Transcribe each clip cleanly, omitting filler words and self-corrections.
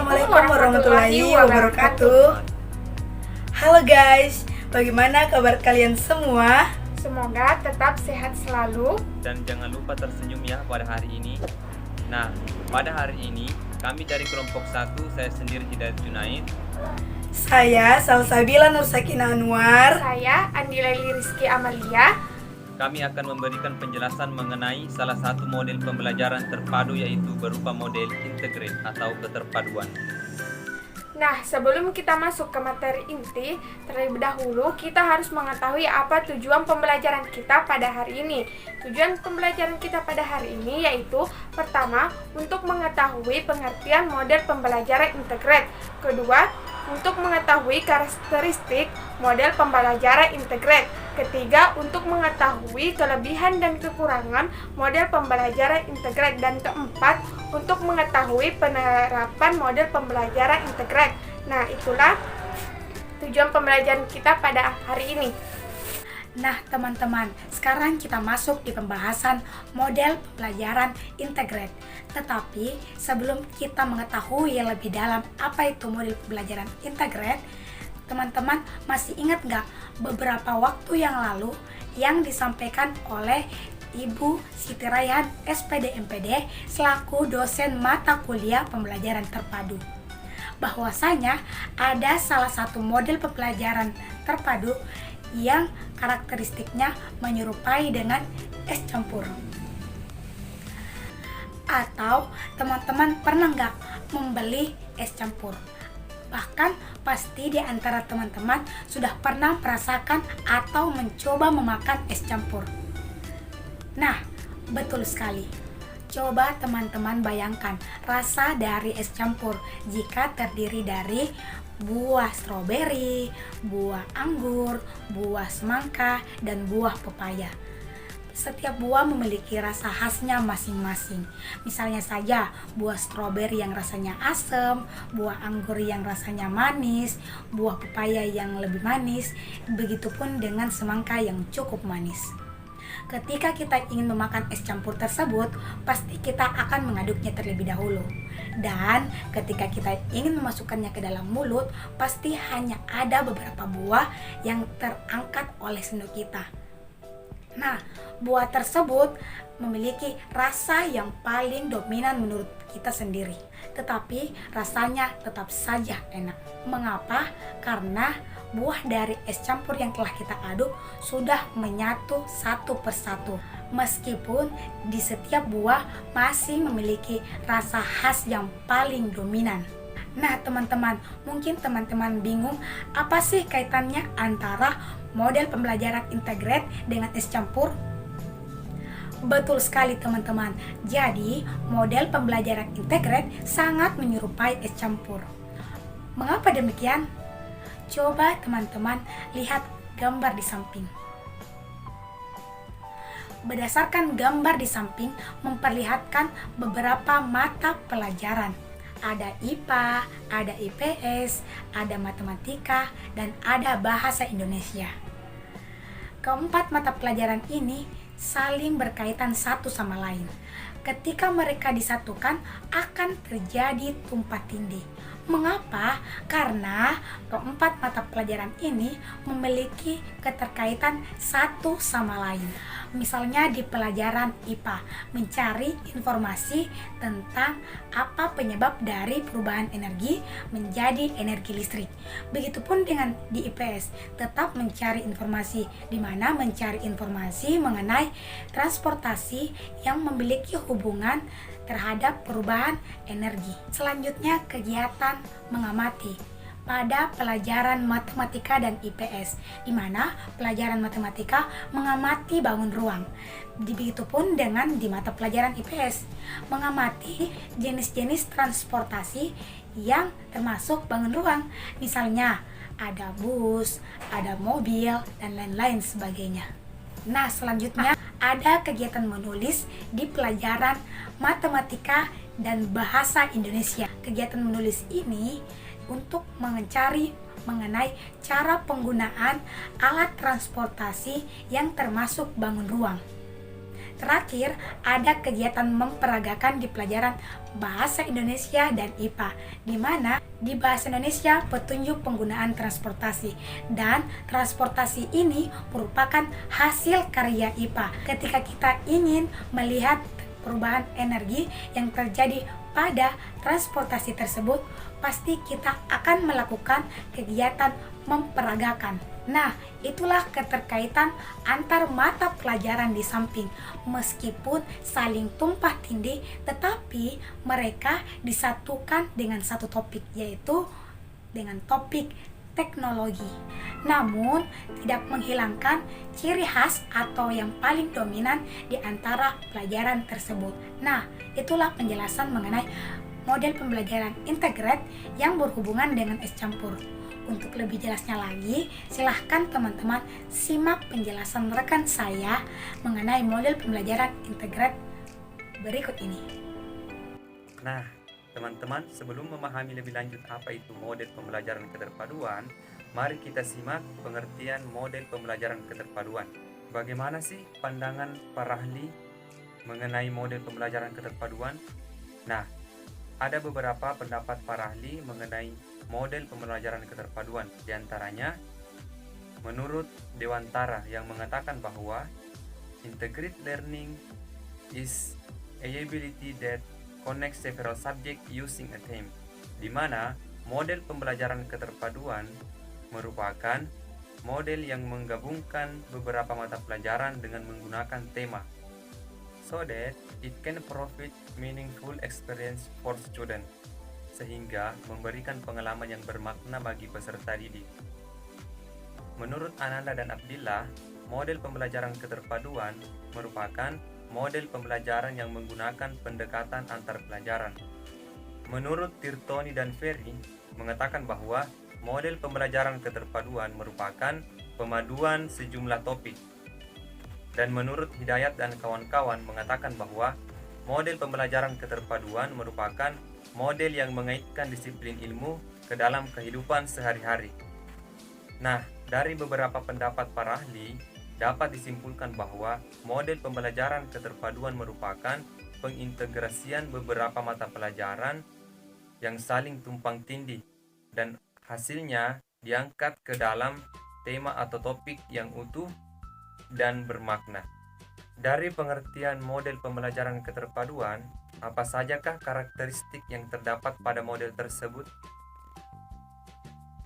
Assalamualaikum warahmatullahi wabarakatuh. Halo guys, bagaimana kabar kalian semua? Semoga tetap sehat selalu. Dan jangan lupa tersenyum ya pada hari ini. Nah, pada hari ini kami dari kelompok 1, saya sendiri Hidayat Junaid. Saya Salsabila Nursakina Anwar. Saya Andi Laili Rizky Amalia. Kami akan memberikan penjelasan mengenai salah satu model pembelajaran terpadu, yaitu berupa model integrate atau keterpaduan. Nah, sebelum kita masuk ke materi inti, terlebih dahulu kita harus mengetahui apa tujuan pembelajaran kita pada hari ini. Tujuan pembelajaran kita pada hari ini yaitu pertama, untuk mengetahui pengertian model pembelajaran integrate. Kedua, untuk mengetahui karakteristik model pembelajaran integrate. Ketiga, untuk mengetahui kelebihan dan kekurangan model pembelajaran integrate. Dan keempat, untuk mengetahui penerapan model pembelajaran integrate. Nah, itulah tujuan pembelajaran kita pada hari ini. Nah teman-teman, sekarang kita masuk di pembahasan model pembelajaran integrate. Tetapi sebelum kita mengetahui lebih dalam apa itu model pembelajaran integrate, teman-teman masih ingat nggak beberapa waktu yang lalu yang disampaikan oleh Ibu Siti Raihan SPD MPD selaku dosen mata kuliah pembelajaran terpadu, bahwasanya ada salah satu model pembelajaran terpadu yang karakteristiknya menyerupai dengan es campur. Atau teman-teman pernah nggak membeli es campur? Bahkan pasti di antara teman-teman sudah pernah merasakan atau mencoba memakan es campur. Nah, betul sekali. Coba teman-teman bayangkan rasa dari es campur jika terdiri dari buah stroberi, buah anggur, buah semangka, dan buah pepaya. Setiap buah memiliki rasa khasnya masing-masing. Misalnya saja buah stroberi yang rasanya asam, buah anggur yang rasanya manis, buah pepaya yang lebih manis, begitupun dengan semangka yang cukup manis. Ketika kita ingin memakan es campur tersebut, pasti kita akan mengaduknya terlebih dahulu. Dan ketika kita ingin memasukkannya ke dalam mulut, pasti hanya ada beberapa buah yang terangkat oleh sendok kita. Nah, buah tersebut memiliki rasa yang paling dominan menurut kita sendiri. Tetapi rasanya tetap saja enak. Mengapa? Karena buah dari es campur yang telah kita aduk sudah menyatu satu persatu. Meskipun di setiap buah masih memiliki rasa khas yang paling dominan. Nah teman-teman, mungkin teman-teman bingung apa sih kaitannya antara model pembelajaran integrate dengan es campur? Betul sekali teman-teman. Jadi model pembelajaran integrate sangat menyerupai es campur. Mengapa demikian? Coba teman-teman lihat gambar di samping. Berdasarkan gambar di samping memperlihatkan beberapa mata pelajaran. Ada IPA, ada IPS, ada matematika, dan ada bahasa Indonesia. Keempat mata pelajaran ini saling berkaitan satu sama lain. Ketika mereka disatukan akan terjadi tumpang tindih. Mengapa? Karena keempat mata pelajaran ini memiliki keterkaitan satu sama lain. Misalnya di pelajaran IPA, mencari informasi tentang apa penyebab dari perubahan energi menjadi energi listrik. Begitupun dengan di IPS, tetap mencari informasi, di mana mencari informasi mengenai transportasi yang memiliki hubungan terhadap perubahan energi. Selanjutnya kegiatan mengamati pada pelajaran matematika dan IPS, di mana pelajaran matematika mengamati bangun ruang. Begitupun dengan di mata pelajaran IPS, mengamati jenis-jenis transportasi yang termasuk bangun ruang. Misalnya ada bus, ada mobil, dan lain-lain sebagainya. Nah, selanjutnya ada kegiatan menulis di pelajaran matematika dan bahasa Indonesia. Kegiatan menulis ini untuk mencari mengenai cara penggunaan alat transportasi yang termasuk bangun ruang. Terakhir, ada kegiatan memperagakan di pelajaran Bahasa Indonesia dan IPA, di mana di Bahasa Indonesia petunjuk penggunaan transportasi, dan transportasi ini merupakan hasil karya IPA. Ketika kita ingin melihat perubahan energi yang terjadi pada transportasi tersebut, pasti kita akan melakukan kegiatan memperagakan. Nah, itulah keterkaitan antar mata pelajaran di samping. Meskipun saling tumpah tindih, tetapi mereka disatukan dengan satu topik, yaitu dengan topik teknologi. Namun, tidak menghilangkan ciri khas atau yang paling dominan di antara pelajaran tersebut. Nah, itulah penjelasan mengenai model pembelajaran integrate yang berhubungan dengan es campur. Untuk lebih jelasnya lagi, silahkan teman-teman simak penjelasan rekan saya mengenai model pembelajaran integrate berikut ini. Nah, teman-teman, sebelum memahami lebih lanjut apa itu model pembelajaran keterpaduan, mari kita simak pengertian model pembelajaran keterpaduan. Bagaimana sih pandangan para ahli mengenai model pembelajaran keterpaduan? Nah, ada beberapa pendapat para ahli mengenai model pembelajaran keterpaduan. Di antaranya, menurut Dewantara yang mengatakan bahwa integrated learning is a ability that connects several subjects using a theme, di mana model pembelajaran keterpaduan merupakan model yang menggabungkan beberapa mata pelajaran dengan menggunakan tema, so that it can provide meaningful experience for students, sehingga memberikan pengalaman yang bermakna bagi peserta didik. Menurut Ananda dan Abdillah, model pembelajaran keterpaduan merupakan model pembelajaran yang menggunakan pendekatan antar pelajaran. Menurut Tirtoni dan Ferry mengatakan bahwa model pembelajaran keterpaduan merupakan pemaduan sejumlah topik. Dan menurut Hidayat dan kawan-kawan mengatakan bahwa model pembelajaran keterpaduan merupakan model yang mengaitkan disiplin ilmu ke dalam kehidupan sehari-hari. Nah, dari beberapa pendapat para ahli, dapat disimpulkan bahwa model pembelajaran keterpaduan merupakan pengintegrasian beberapa mata pelajaran yang saling tumpang tindih dan hasilnya diangkat ke dalam tema atau topik yang utuh dan bermakna. Dari pengertian model pembelajaran keterpaduan, apa sajakah karakteristik yang terdapat pada model tersebut?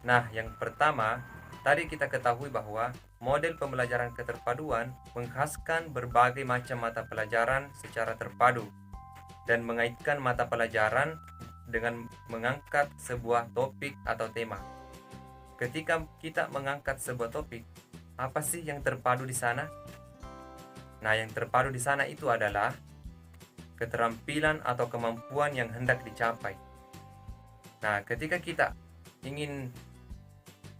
Nah, yang pertama, tadi kita ketahui bahwa model pembelajaran keterpaduan mengkhaskan berbagai macam mata pelajaran secara terpadu dan mengaitkan mata pelajaran dengan mengangkat sebuah topik atau tema. Ketika kita mengangkat sebuah topik, apa sih yang terpadu di sana? Nah, yang terpadu di sana itu adalah keterampilan atau kemampuan yang hendak dicapai. Nah, ketika kita ingin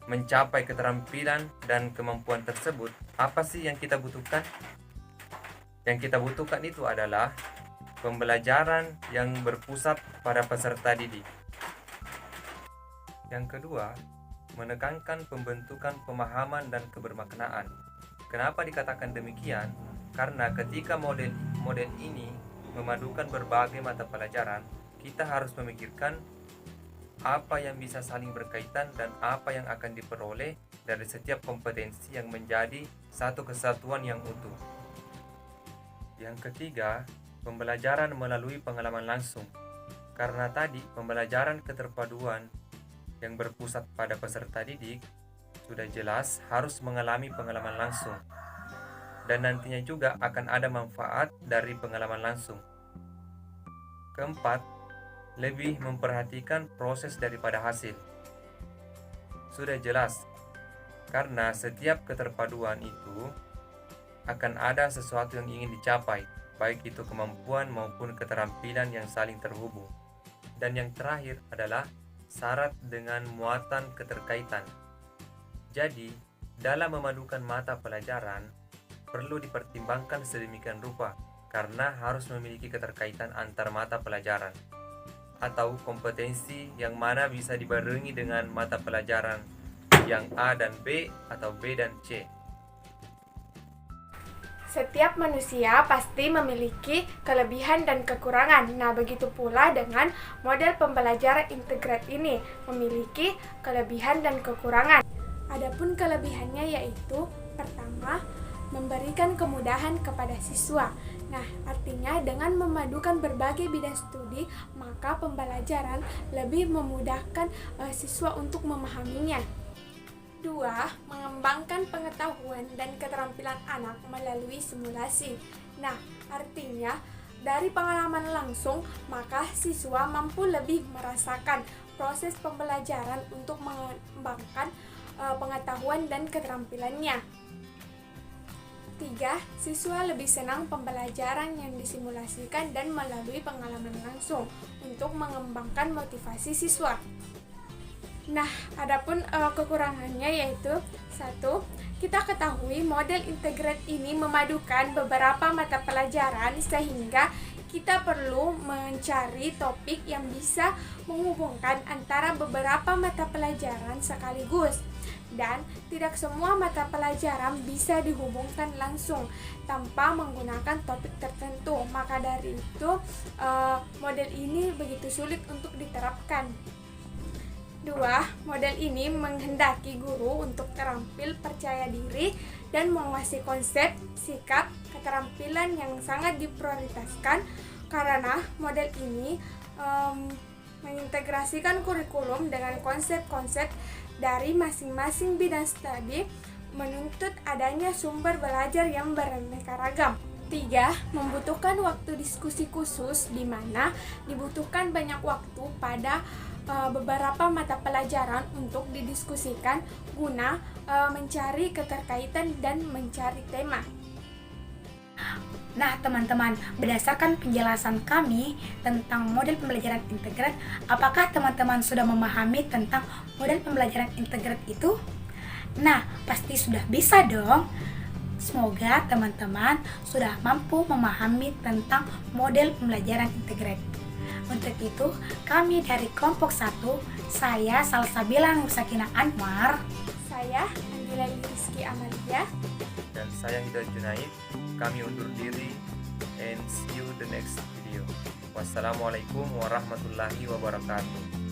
mencapai keterampilan dan kemampuan tersebut, apa sih yang kita butuhkan? Yang kita butuhkan itu adalah pembelajaran yang berpusat pada peserta didik. Yang kedua, menekankan pembentukan pemahaman dan kebermaknaan. Kenapa dikatakan demikian? Karena ketika model ini memadukan berbagai mata pelajaran, kita harus memikirkan apa yang bisa saling berkaitan dan apa yang akan diperoleh dari setiap kompetensi yang menjadi satu kesatuan yang utuh. Yang ketiga, pembelajaran melalui pengalaman langsung. Karena tadi pembelajaran keterpaduan yang berpusat pada peserta didik sudah jelas harus mengalami pengalaman langsung. Dan nantinya juga akan ada manfaat dari pengalaman langsung. Keempat, lebih memperhatikan proses daripada hasil. Sudah jelas, karena setiap keterpaduan itu akan ada sesuatu yang ingin dicapai, baik itu kemampuan maupun keterampilan yang saling terhubung. Dan yang terakhir adalah syarat dengan muatan keterkaitan. Jadi, dalam memadukan mata pelajaran, perlu dipertimbangkan sedemikian rupa karena harus memiliki keterkaitan antar mata pelajaran atau kompetensi yang mana bisa dibarengi dengan mata pelajaran yang A dan B atau B dan C. Setiap manusia pasti memiliki kelebihan dan kekurangan. Nah, begitu pula dengan model pembelajaran integrat ini memiliki kelebihan dan kekurangan. Adapun kelebihannya yaitu pertama, memberikan kemudahan kepada siswa. Nah, artinya dengan memadukan berbagai bidang studi, maka pembelajaran lebih memudahkan siswa untuk memahaminya. 2. Mengembangkan pengetahuan dan keterampilan anak melalui simulasi. Nah, artinya dari pengalaman langsung, maka siswa mampu lebih merasakan proses pembelajaran untuk mengembangkan pengetahuan dan keterampilannya. 3. Siswa lebih senang pembelajaran yang disimulasikan dan melalui pengalaman langsung untuk mengembangkan motivasi siswa. Nah, adapun kekurangannya yaitu 1. Kita ketahui model integrat ini memadukan beberapa mata pelajaran sehingga kita perlu mencari topik yang bisa menghubungkan antara beberapa mata pelajaran sekaligus. Dan tidak semua mata pelajaran bisa dihubungkan langsung tanpa menggunakan topik tertentu. Maka dari itu model ini begitu sulit untuk diterapkan. 2. Model ini menghendaki guru untuk terampil percaya diri dan menguasai konsep, sikap, keterampilan yang sangat diprioritaskan karena model ini mengintegrasikan kurikulum dengan konsep-konsep dari masing-masing bidang studi, menuntut adanya sumber belajar yang beraneka ragam. 3. Membutuhkan waktu diskusi khusus di mana dibutuhkan banyak waktu pada beberapa mata pelajaran untuk didiskusikan guna mencari keterkaitan dan mencari tema. Nah, teman-teman, berdasarkan penjelasan kami tentang model pembelajaran integrat, apakah teman-teman sudah memahami tentang model pembelajaran integrat itu? Nah, pasti sudah bisa dong. Semoga teman-teman sudah mampu memahami tentang model pembelajaran integrat. Untuk itu, kami dari kelompok 1, saya Salsabila Nur Sakinah Anwar, Saya Andila Rizky Amalia, Dan saya Hidayat Junaid. Kami undur diri and see you the next video. Wassalamualaikum warahmatullahi wabarakatuh.